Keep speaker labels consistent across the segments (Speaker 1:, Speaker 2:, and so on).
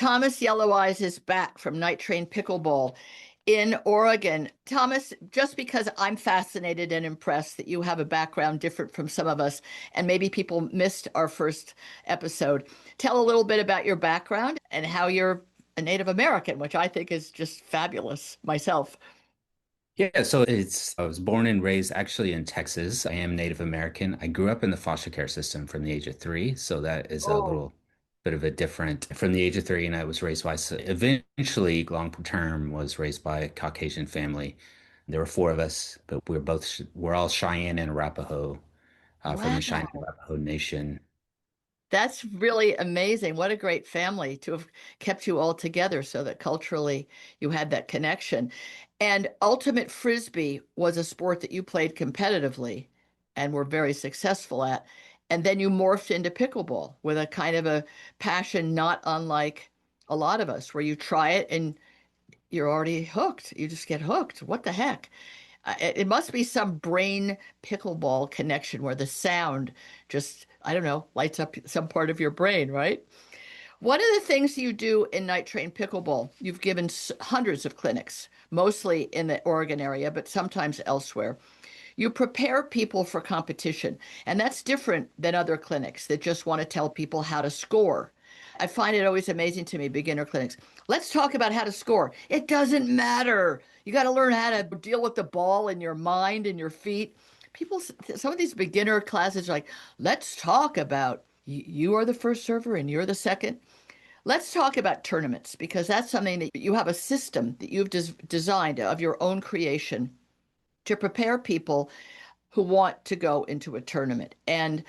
Speaker 1: Thomas Yelloweyes is back from Night Train Pickleball in Oregon. Thomas, just because I'm fascinated and impressed that you have a background different from some of us, and maybe people missed our first episode, tell a little bit about your background and how you're a Native American, which I think is just fabulous myself.
Speaker 2: Yeah, so I was born and raised actually in Texas. I am Native American. I grew up in the foster care system from the age of 3, so that is a
Speaker 1: Oh,
Speaker 2: little bit of a different from the age of 3, and I was raised by eventually long term was raised by a Caucasian family. There were 4 of us, but we're all Cheyenne and Arapaho from the Cheyenne and
Speaker 1: wow.
Speaker 2: Arapaho Nation.
Speaker 1: That's really amazing. What a great family to have kept you all together so that culturally you had that connection. And ultimate frisbee was a sport that you played competitively and were very successful at. And then you morphed into pickleball with a kind of a passion not unlike a lot of us, where you try it and you're already hooked. You just get hooked. What the heck? It must be some brain pickleball connection where the sound just, I don't know, lights up some part of your brain, right? One of the things you do in Night Train Pickleball, you've given hundreds of clinics, mostly in the Oregon area, but sometimes elsewhere. You prepare people for competition, and that's different than other clinics that just want to tell people how to score. I find it always amazing to me, beginner clinics. Let's talk about how to score. It doesn't matter. You got to learn how to deal with the ball in your mind and your feet. People, some of these beginner classes are like, let's talk about you are the first server and you're the second. Let's talk about tournaments because that's something that you have a system that you've designed of your own creation to prepare people who want to go into a tournament. And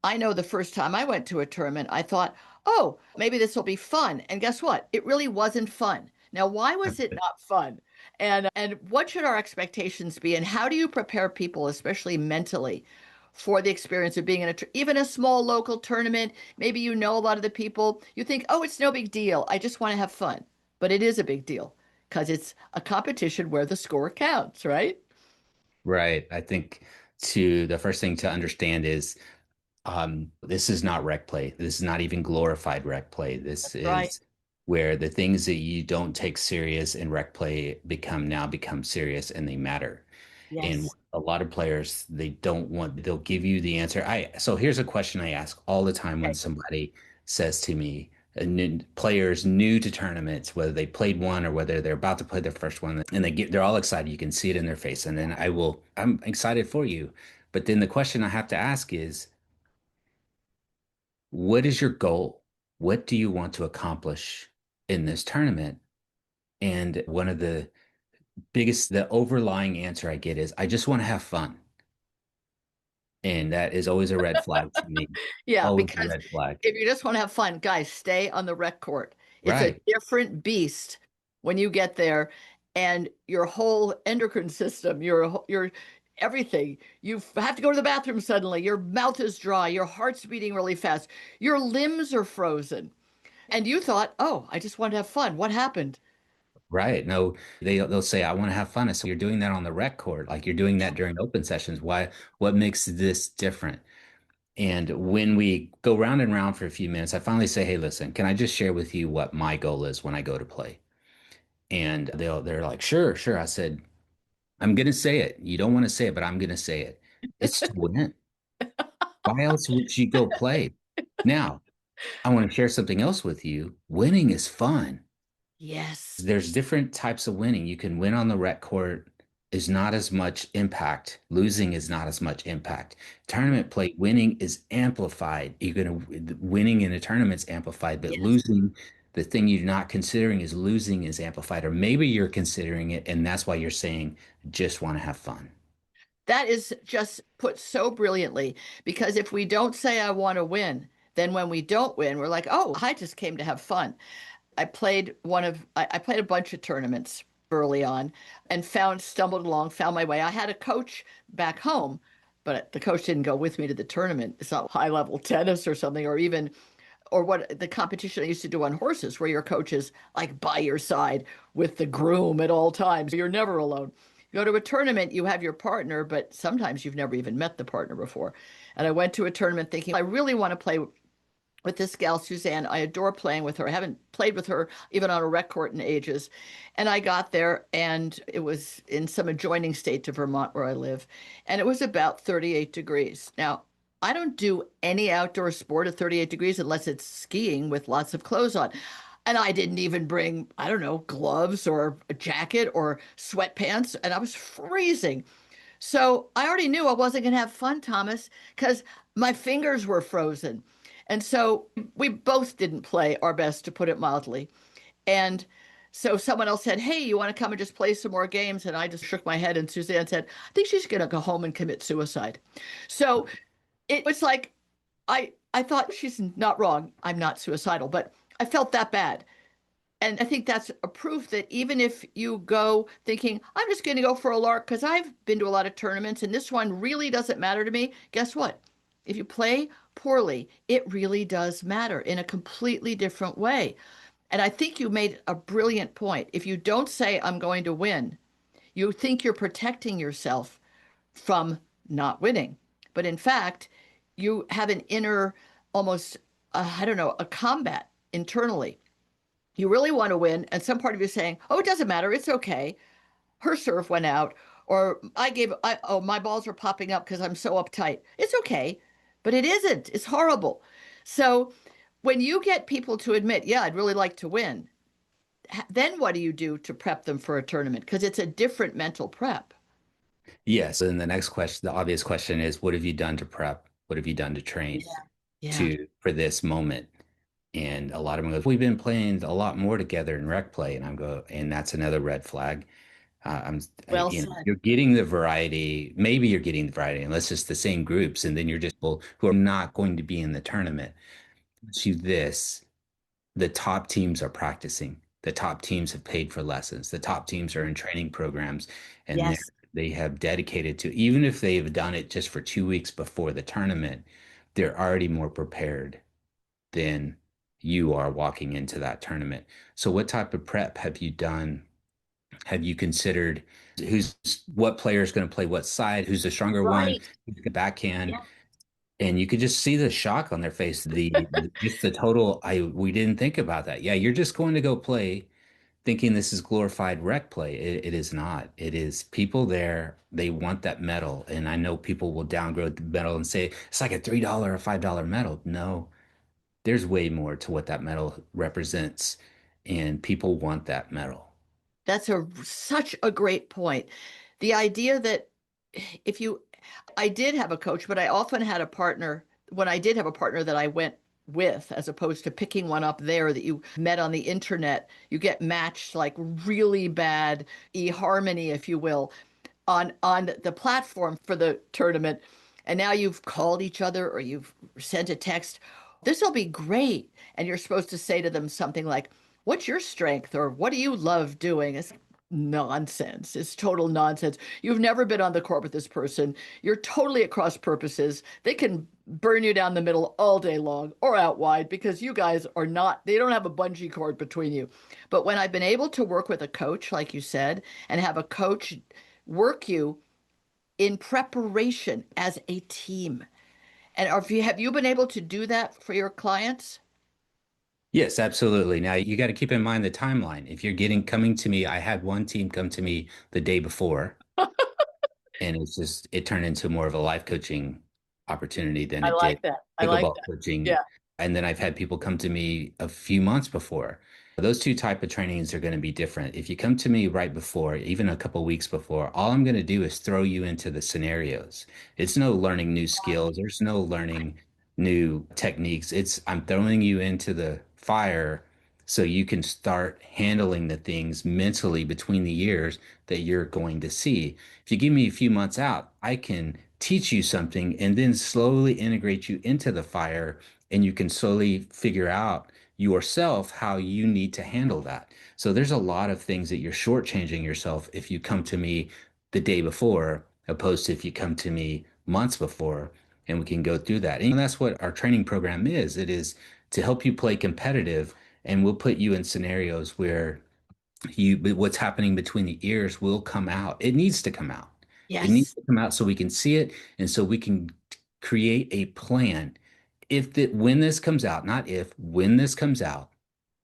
Speaker 1: I know the first time I went to a tournament, I thought, oh, maybe this will be fun. And guess what? It really wasn't fun. Now, why was it not fun? And what should our expectations be? And how do you prepare people, especially mentally, for the experience of being in even a small local tournament? Maybe you know a lot of the people. You think, oh, it's no big deal. I just want to have fun. But it is a big deal because it's a competition where the score counts, right?
Speaker 2: Right. I think to the first thing to understand is this is not rec play. This is not even glorified rec play. This
Speaker 1: That's right.
Speaker 2: is where the things that you don't take serious in rec play become serious and they matter. And
Speaker 1: Yes.
Speaker 2: a lot of players, they'll give you the answer. So here's a question I ask all the time when
Speaker 1: Okay.
Speaker 2: somebody says to me, players new to tournaments, whether they played one or whether they're about to play their first one, and they're all excited. You can see it in their face. And then I'm excited for you. But then the question I have to ask is, what is your goal? What do you want to accomplish in this tournament? And one of the overlying answer I get is, I just want to have fun. And that is always a red flag to me.
Speaker 1: Yeah,
Speaker 2: Always a
Speaker 1: because
Speaker 2: red flag.
Speaker 1: if you just want to have fun, guys, stay on the rec court. It's a
Speaker 2: Right.
Speaker 1: different beast when you get there, and your whole endocrine system, your everything. You have to go to the bathroom suddenly. Your mouth is dry. Your heart's beating really fast. Your limbs are frozen. And you thought, oh, I just want to have fun. What happened?
Speaker 2: Right. No, they'll say, I want to have fun. I say, you're doing that on the rec court. Like you're doing that during open sessions. What makes this different? And when we go round and round for a few minutes, I finally say, hey, listen, can I just share with you what my goal is when I go to play? And they're like, sure, sure. I said, I'm gonna say it. You don't want to say it, but I'm gonna say it. It's to win. Why else would you go play? Now, I want to share something else with you. Winning is fun.
Speaker 1: Yes.
Speaker 2: There's different types of winning. You can win on the rec court is not as much impact. Losing is not as much impact. Tournament play, winning is amplified. Winning in a tournament's amplified, but
Speaker 1: Yes.
Speaker 2: losing, the thing you're not considering is losing is amplified. Or maybe you're considering it, and that's why you're saying just want to have fun.
Speaker 1: That is just put so brilliantly because if we don't say I want to win, then when we don't win, we're like, oh, I just came to have fun. I played a bunch of tournaments early on and stumbled along, found my way. I had a coach back home, but the coach didn't go with me to the tournament. It's not high level tennis or something, or what the competition I used to do on horses, where your coach is like by your side with the groom at all times. You're never alone. You go to a tournament, you have your partner, but sometimes you've never even met the partner before. And I went to a tournament thinking, I really want to play with with this gal, Suzanne. I adore playing with her. I haven't played with her even on a rec court in ages. And I got there, and it was in some adjoining state to Vermont where I live, and it was about 38 degrees. Now, I don't do any outdoor sport at 38 degrees unless it's skiing with lots of clothes on. And I didn't even bring, I don't know, gloves or a jacket or sweatpants, and I was freezing. So I already knew I wasn't going to have fun, Thomas, because my fingers were frozen. And so we both didn't play our best, to put it mildly. And so someone else said, "Hey, you want to come and just play some more games?" And I just shook my head, and Suzanne said, "I think she's going to go home and commit suicide." So it was like, I thought she's not wrong. I'm not suicidal, but I felt that bad. And I think that's a proof that even if you go thinking, I'm just going to go for a lark because I've been to a lot of tournaments and this one really doesn't matter to me, guess what? If you play poorly, it really does matter in a completely different way. And I think you made a brilliant point. If you don't say, I'm going to win, you think you're protecting yourself from not winning. But in fact, you have an inner, almost, I don't know, a combat internally. You really want to win, and some part of you is saying, "Oh, it doesn't matter. It's okay. Her serve went out, or oh, my balls are popping up because I'm so uptight. It's okay." But it isn't. It's horrible. So when you get people to admit, "Yeah, I'd really like to win," then what do you do to prep them for a tournament? Because it's a different mental prep.
Speaker 2: Yes. And the next question, the obvious question is, what have you done to prep? What have you done to train
Speaker 1: Yeah. Yeah.
Speaker 2: to for this moment? And a lot of them go, we've been playing a lot more together in rec play. And I'm go, and that's another red flag.
Speaker 1: Well said.
Speaker 2: You're getting the variety. Maybe you're getting the variety, unless it's the same groups, and then you're just people who are not going to be in the tournament. To this, the top teams are practicing. The top teams have paid for lessons. The top teams are in training programs, and
Speaker 1: Yes.
Speaker 2: they have dedicated to, even if they've done it just for 2 weeks before the tournament, they're already more prepared than you are walking into that tournament. So, what type of prep have you done? Have you considered who's what player is going to play what side? Who's the stronger one?
Speaker 1: Right.
Speaker 2: Who's the backhand?
Speaker 1: Yeah.
Speaker 2: And you could just see the shock on their face. Just the total. We didn't think about that. Yeah, you're just going to go play, thinking this is glorified rec play. It is not. It is people there. They want that medal, and I know people will downgrade the medal and say it's like a $3 or $5 medal. No, there's way more to what that medal represents, and people want that medal.
Speaker 1: That's such a great point. The idea that if you, I did have a coach, but I often had a partner. When I did have a partner that I went with, as opposed to picking one up there that you met on the internet, you get matched like really bad eHarmony, if you will, on the platform for the tournament. And now you've called each other or you've sent a text. This will be great. And you're supposed to say to them something like, "What's your strength?" or "What do you love doing?" It's nonsense. It's total nonsense. You've never been on the court with this person. You're totally at cross purposes. They can burn you down the middle all day long or out wide because you guys are not, they don't have a bungee cord between you. But when I've been able to work with a coach, like you said, and have a coach work you in preparation as a team. And have you been able to do that for your clients?
Speaker 2: Yes, absolutely. Now you got to keep in mind the timeline. If you're getting coming to me, I had one team come to me the day before, and it turned into more of a life coaching opportunity than
Speaker 1: I
Speaker 2: it
Speaker 1: like
Speaker 2: did
Speaker 1: that. I like
Speaker 2: pickleball
Speaker 1: that.
Speaker 2: coaching.
Speaker 1: Yeah.
Speaker 2: And then I've had people come to me a few months before. Those two type of trainings are going to be different. If you come to me right before, even a couple weeks before, all I'm going to do is throw you into the scenarios. It's no learning new skills. There's no learning new techniques. It's I'm throwing you into the fire so you can start handling the things mentally between the years that you're going to see. If you give me a few months out, I can teach you something and then slowly integrate you into the fire, and you can slowly figure out yourself how you need to handle that. So there's a lot of things that you're shortchanging yourself if you come to me the day before, opposed to if you come to me months before, and we can go through that. And that's what our training program is. It is to help you play competitive, and we'll put you in scenarios where what's happening between the ears will come out. It needs to come out. It needs
Speaker 1: Yes.
Speaker 2: to come out so we can see it and so we can create a plan when this comes out, not if, when this comes out,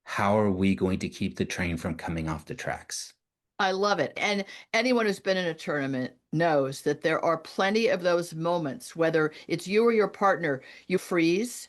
Speaker 2: how are we going to keep the train from coming off the tracks?
Speaker 1: I love it. And anyone who's been in a tournament knows that there are plenty of those moments, whether it's you or your partner, you freeze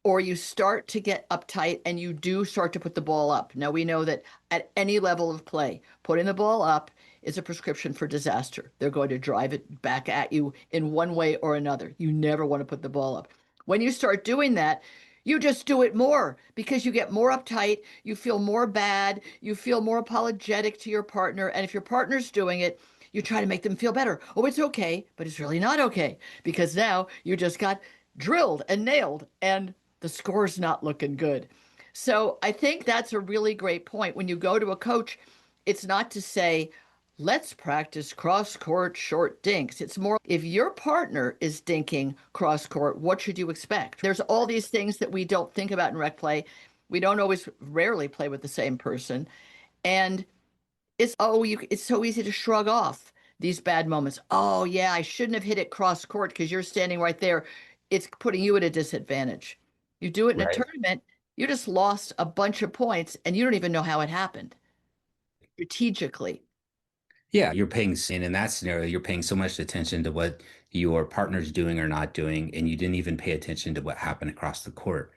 Speaker 1: or you start to get uptight and you do start to put the ball up. Now, we know that at any level of play, putting the ball up is a prescription for disaster. They're going to drive it back at you in one way or another. You never want to put the ball up. When you start doing that, you just do it more because you get more uptight, you feel more bad, you feel more apologetic to your partner. And if your partner's doing it, you try to make them feel better. Oh, it's okay, but it's really not okay because now you just got drilled and nailed and the score's not looking good. So I think that's a really great point. When you go to a coach, it's not to say, let's practice cross court short dinks. It's more if your partner is dinking cross court, what should you expect? There's all these things that we don't think about in rec play. We don't always, rarely play with the same person. And it's so easy to shrug off these bad moments. Oh, yeah, I shouldn't have hit it cross court because you're standing right there. It's putting you at a disadvantage. You do it in a
Speaker 2: Right.
Speaker 1: tournament, you just lost a bunch of points and you don't even know how it happened strategically.
Speaker 2: Yeah, and in that scenario, you're paying so much attention to what your partner's doing or not doing, and you didn't even pay attention to what happened across the court.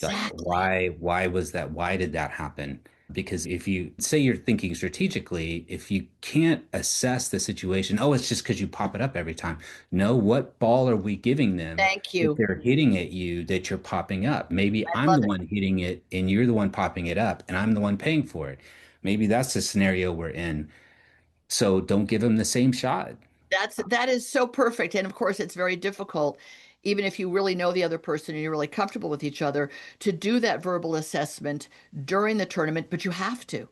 Speaker 2: Like,
Speaker 1: Exactly.
Speaker 2: why was that? Why did that happen? Because if you say you're thinking strategically, if you can't assess the situation, oh, it's just because you pop it up every time. No, what ball are we giving them
Speaker 1: Thank
Speaker 2: that
Speaker 1: you.
Speaker 2: they're hitting at you that you're popping up? Maybe
Speaker 1: I
Speaker 2: I'm
Speaker 1: love
Speaker 2: the
Speaker 1: it.
Speaker 2: one hitting it and you're the one popping it up and I'm the one paying for it. Maybe that's the scenario we're in. So don't give them the same shot.
Speaker 1: That is so perfect. And of course, it's very difficult, even if you really know the other person and you're really comfortable with each other, to do that verbal assessment during the tournament, but you have to.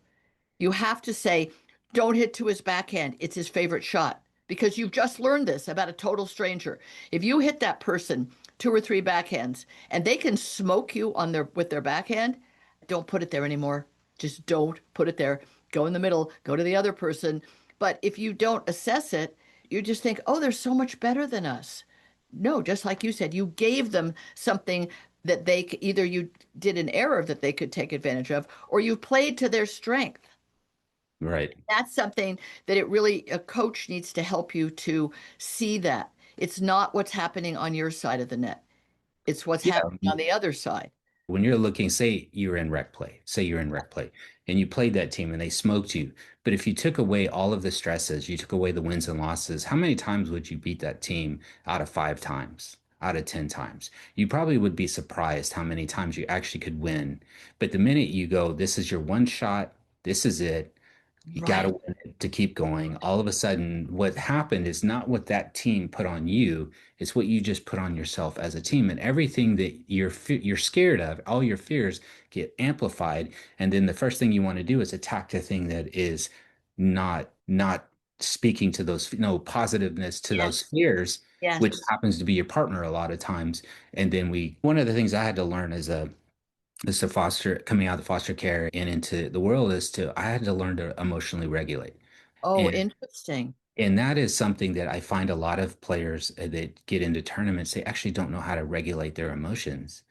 Speaker 1: You have to say, don't hit to his backhand. It's his favorite shot. Because you've just learned this about a total stranger. If you hit that person two or three backhands and they can smoke you on their with their backhand, don't put it there anymore. Just don't put it there. Go in the middle, go to the other person. But if you don't assess it, you just think, oh, they're so much better than us. No, just like you said, you gave them something that either you did an error that they could take advantage of, or you played to their strength.
Speaker 2: Right.
Speaker 1: That's something that a coach needs to help you to see that. It's not what's happening on your side of the net. It's what's
Speaker 2: Yeah.
Speaker 1: happening on the other side.
Speaker 2: When you're looking, say you're in rec play and you played that team and they smoked you. But if you took away all of the stresses, you took away the wins and losses, how many times would you beat that team out of 5 times, out of 10 times? You probably would be surprised how many times you actually could win. But the minute you go, this is your one shot, this is it. You got to
Speaker 1: Right.
Speaker 2: win it to keep going. All of a sudden, what happened is not what that team put on you, it's what you just put on yourself as a team. And everything that you're scared of, all your fears get amplified. And then the first thing you want to do is attack the thing that is not speaking to those, no positiveness to those
Speaker 1: Yes.
Speaker 2: fears, which
Speaker 1: Yes.
Speaker 2: happens to be your partner a lot of times. And then one of the things I had to learn as a foster coming out of the foster care and into the world is to I had to learn to emotionally regulate.
Speaker 1: Oh,
Speaker 2: And
Speaker 1: interesting.
Speaker 2: and that is something that I find a lot of players that get into tournaments, they actually don't know how to regulate their emotions.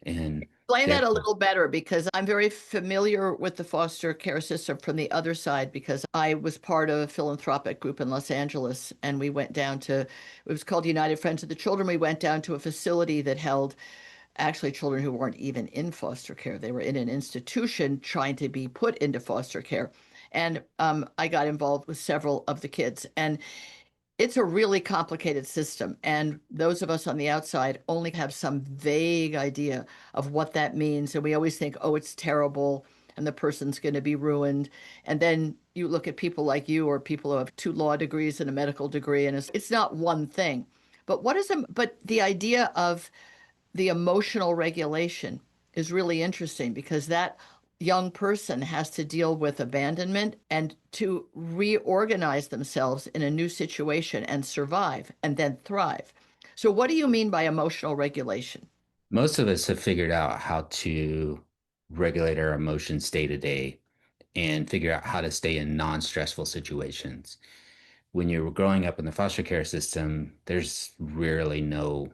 Speaker 2: And
Speaker 1: Explain that a
Speaker 2: therefore,
Speaker 1: little better because I'm very familiar with the foster care system from the other side because I was part of a philanthropic group in Los Angeles and we went down to, it was called United Friends of the Children. We went down to a facility that held actually children who weren't even in foster care. They were in an institution trying to be put into foster care. And I got involved with several of the kids. And it's a really complicated system. And those of us on the outside only have some vague idea of what that means. And we always think, oh, it's terrible and the person's going to be ruined. And then you look at people like you or people who have two law degrees and a medical degree, and it's not one thing. But the idea of the emotional regulation is really interesting because that young person has to deal with abandonment and to reorganize themselves in a new situation and survive and then thrive. So, what do you mean by emotional regulation?
Speaker 2: most of us have figured out how to regulate our emotions day to day and figure out how to stay in non-stressful situations. When you're growing up in the foster care system, there's rarely no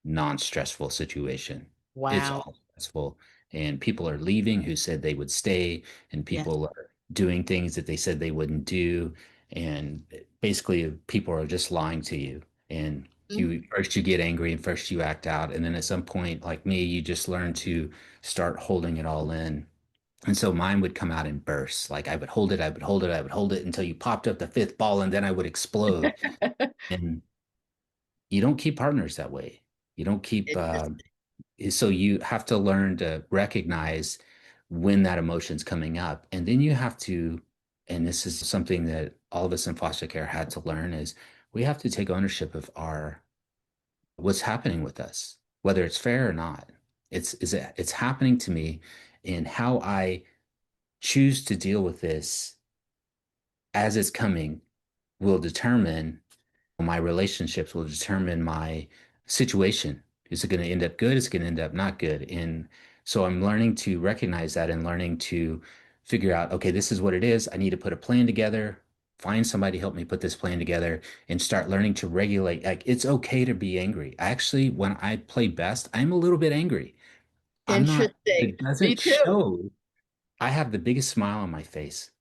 Speaker 2: non-stressful situation. It's
Speaker 1: Wow.
Speaker 2: all stressful. And people are leaving who said they would stay, and
Speaker 1: Yes.
Speaker 2: people are doing things that they said they wouldn't do. And basically, people are just lying to you. And
Speaker 1: Mm.
Speaker 2: you first you get angry and first you act out. And then at some point, like me, you just learn to start holding it all in. And so mine would come out in bursts. Like I would hold it, I would hold it, I would hold it until you popped up the fifth ball, and then I would explode. And you don't keep partners that way. You don't keep
Speaker 1: Interesting.
Speaker 2: so you have to learn to recognize when that emotion's coming up. And then you have to, and this is something that all of us in foster care had to learn, is we have to take ownership of our what's happening with us, whether it's fair or not. It's happening to me, and how I choose to deal with this as it's coming will determine my relationships, will determine my situation. Is it going to end up good? Is it going to end up not good? And so I'm learning to recognize that and learning to figure out, okay, this is what it is. I need to put a plan together, find somebody to help me put this plan together, and start learning to regulate. Like it's okay to be angry. Actually, when I play best, I'm a little bit angry. I'm not,
Speaker 1: Interesting.
Speaker 2: it
Speaker 1: Me
Speaker 2: doesn't
Speaker 1: too.
Speaker 2: show. I have the biggest smile on my face,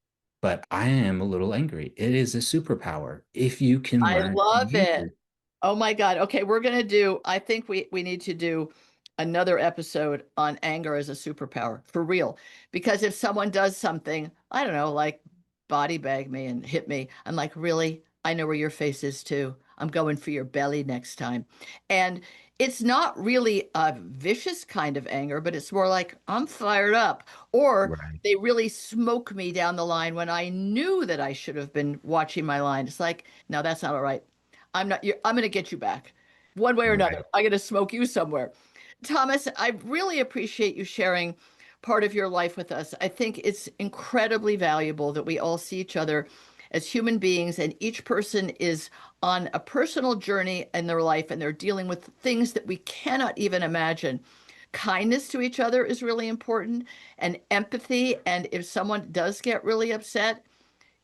Speaker 2: but I am a little angry. It is a superpower if you can
Speaker 1: I
Speaker 2: learn to
Speaker 1: love
Speaker 2: use
Speaker 1: it.
Speaker 2: it.
Speaker 1: Oh my God. Okay, we're gonna do, I think we need to do another episode on anger as a superpower for real. Because if someone does something, I don't know, like body bag me and hit me, I'm like, really? I know where your face is too. I'm going for your belly next time. And it's not really a vicious kind of anger, but it's more like I'm fired up. Or
Speaker 2: Right.
Speaker 1: they really smoke me down the line when I knew that I should have been watching my line. It's like, no, that's not all right. I'm going to get you back one way or another.
Speaker 2: Right.
Speaker 1: I'm going to smoke you somewhere. Thomas, I really appreciate you sharing part of your life with us. I think it's incredibly valuable that we all see each other as human beings, and each person is on a personal journey in their life and they're dealing with things that we cannot even imagine. Kindness to each other is really important, and empathy. And if someone does get really upset,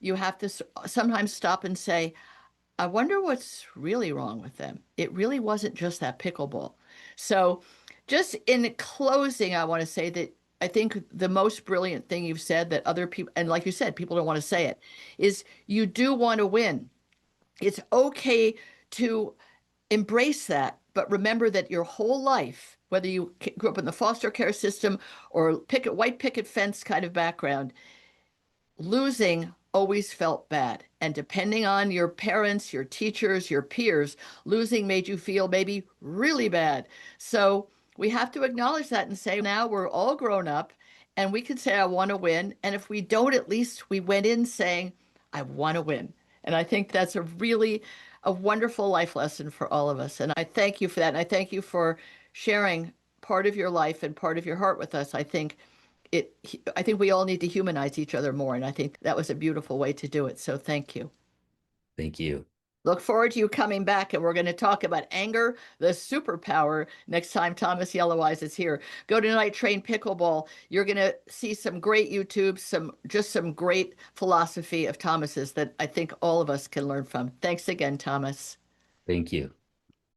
Speaker 1: you have to sometimes stop and say, I wonder what's really wrong with them. It really wasn't just that pickleball. So, just in closing, I want to say that I think the most brilliant thing you've said that other people, and like you said, people don't want to say it, is you do want to win. It's okay to embrace that, but remember that your whole life, whether you grew up in the foster care system or white picket fence kind of background, losing always felt bad. And depending on your parents, your teachers, your peers, losing made you feel maybe really bad. So we have to acknowledge that and say, now we're all grown up and we can say, I want to win. And if we don't, at least we went in saying, I want to win. And I think that's a wonderful life lesson for all of us. And I thank you for that. And I thank you for sharing part of your life and part of your heart with us. It I think we all need to humanize each other more, and I think that was a beautiful way to do it. So thank you.
Speaker 2: Thank you.
Speaker 1: Look forward to you coming back, and we're going to talk about anger, the superpower, next time Thomas Yelloweyes is here. Go to Night Train Pickleball. You're going to see some great YouTube, some great philosophy of Thomas's that I think all of us can learn from. Thanks again, Thomas.
Speaker 2: Thank you.